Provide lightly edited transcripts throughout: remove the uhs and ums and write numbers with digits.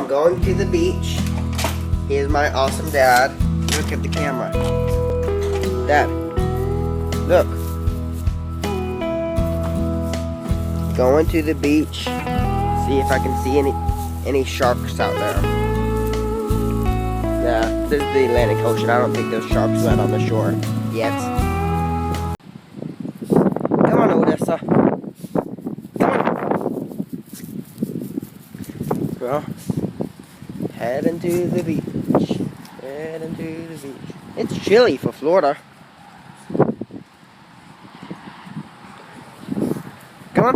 I'm going to the beach. Here's my awesome dad. Look at the camera. Dad, look. Going to the beach. See if I can see any sharks out there. Yeah, this is the Atlantic Ocean. I don't think there's sharks right on the shore yet. Come on, Odessa. Come on. Well, heading to the beach. Heading to the beach. It's chilly for Florida. Come on.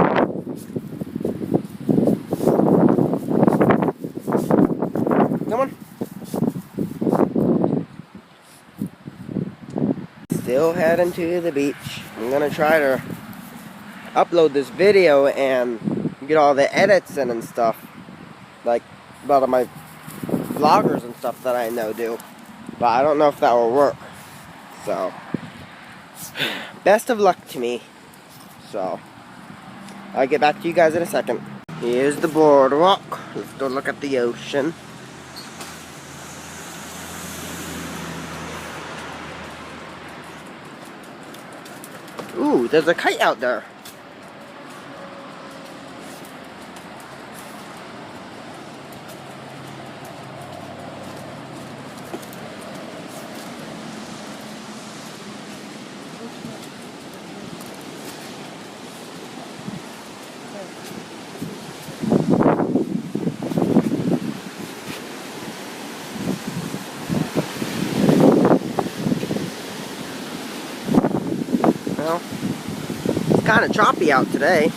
Come on. Still heading to the beach. I'm gonna try to upload this video and get all the edits in and stuff, like a lot of my vloggers and stuff that I know do, but I don't know if that will work. So best of luck to me. So I'll get back to you guys in a second. Here's the boardwalk. Let's go look at the ocean. Ooh, there's a kite out there. Well, it's kind of choppy out today.